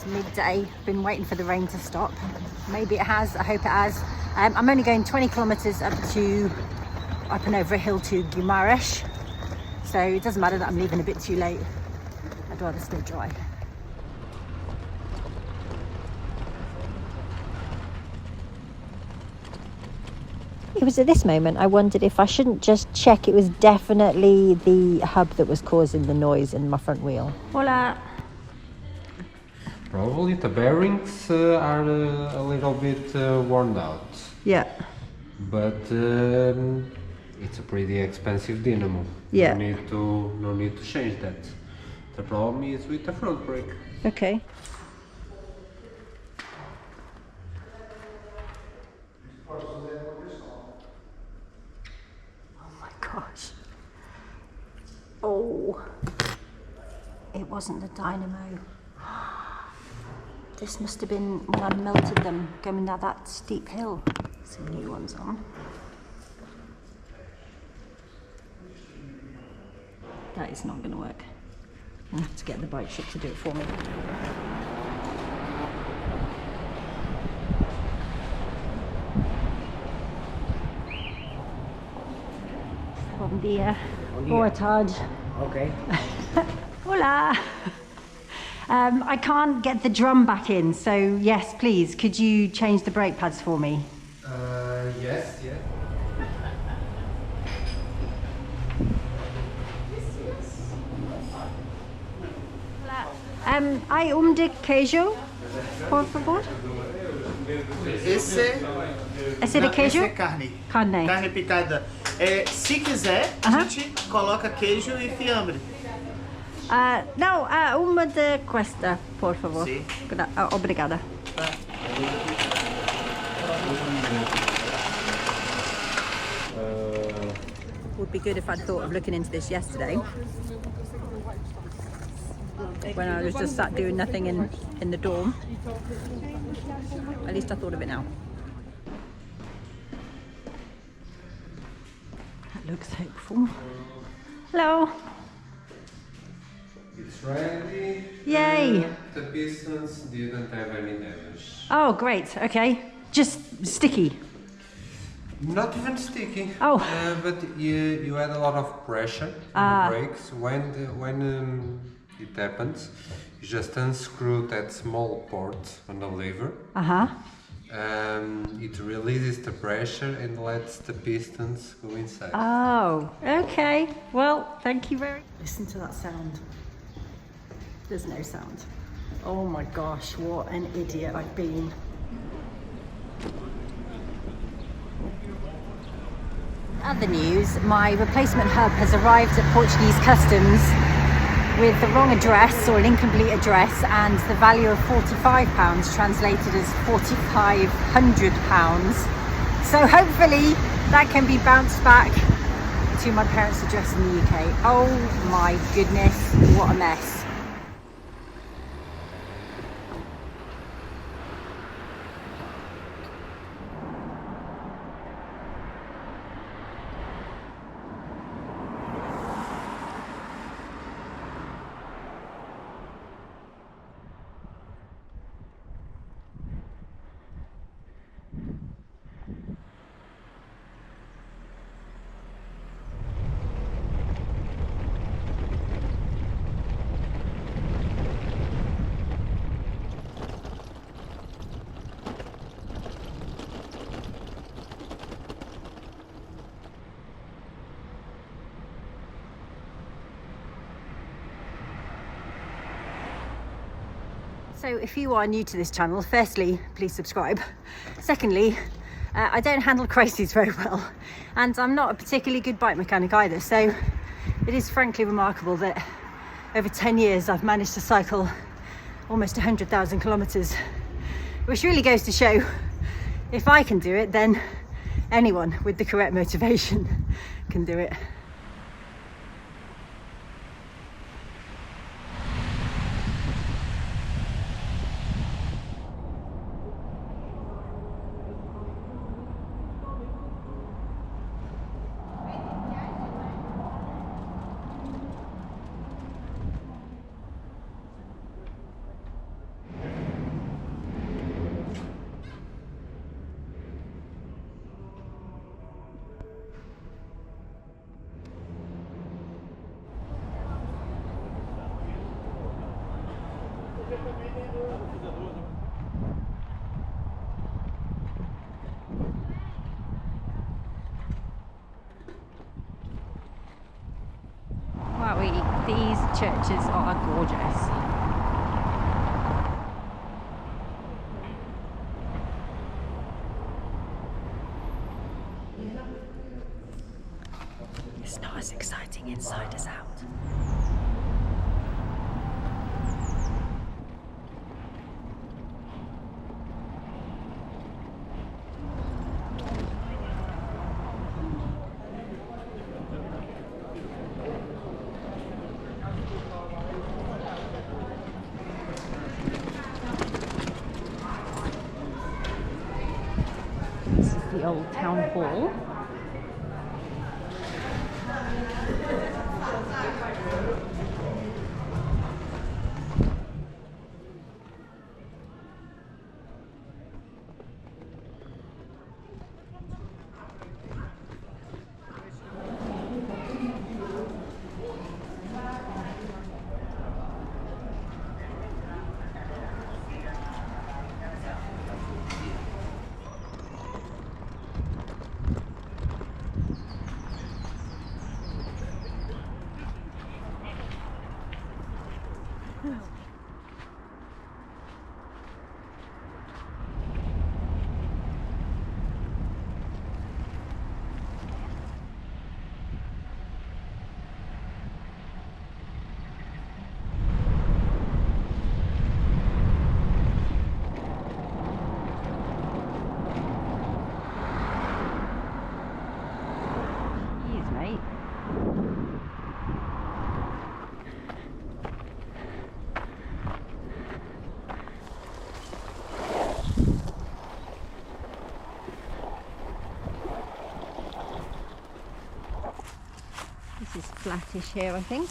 midday. Been waiting for the rain to stop. Maybe it has, I hope it has. I'm only going 20 kilometers up and over a hill to Guimaraes. So it doesn't matter that I'm leaving a bit too late. I'd rather stay dry. It was at this moment I wondered if I shouldn't just check it was definitely the hub that was causing the noise in my front wheel. Hola. Probably the bearings are a little bit worn out. Yeah. But it's a pretty expensive dynamo. Yeah. No need to change that. The problem is with the front brake. Okay. Gosh. Oh, it wasn't the dynamo. This must have been when I melted them going down that steep hill. Some new ones on. That is not going to work. I'm going to have to get the bike shop to do it for me. Bom dia. Boa tarde. Okay. Hola. I can't get the drum back in, so yes, please, could you change the brake pads for me? Yes. Hay de queijo, por favor. Esse de queijo? Esse é carne. Carne. Carne picada. Se quiser, a gente coloca queijo e fiambre. Não, uma de questa, por favor. Sim. Obrigada. Would be good if I'd thought of looking into this yesterday, when I was just sat doing nothing in the dorm. At least I thought of it now. That looks hopeful. Hello. It's ready. Yay. The pistons didn't have any damage. Oh, great. Okay. Just sticky. Not even sticky. Oh. But you had a lot of pressure on the brakes. When it happens, you just unscrew that small port on the lever. It releases the pressure and lets the pistons go inside. Oh, okay. Well, thank you very much. Listen to that sound. There's no sound. Oh my gosh, what an idiot I've been. Other news, my replacement hub has arrived at Portuguese customs with the wrong address or an incomplete address, and the value of £45 translated as £4,500. So hopefully that can be bounced back to my parents' address in the UK. Oh my goodness, what a mess. So if you are new to this channel, firstly, please subscribe. Secondly, I don't handle crises very well, and I'm not a particularly good bike mechanic either, so it is frankly remarkable that over 10 years I've managed to cycle almost 100,000 kilometers, which really goes to show if I can do it, then anyone with the correct motivation can do it. These churches are gorgeous. It's not as exciting inside as out. This is the old town hall. This is flattish here, I think.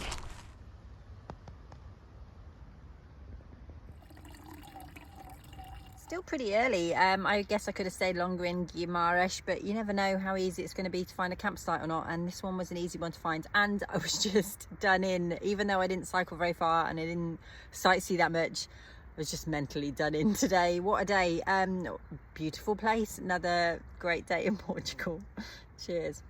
Still pretty early. I guess I could have stayed longer in Guimarães, but you never know how easy it's going to be to find a campsite or not, and this one was an easy one to find. And I was just done in, even though I didn't cycle very far and I didn't sightsee that much, I was just mentally done in today. What a day. Beautiful place, another great day in Portugal. Cheers.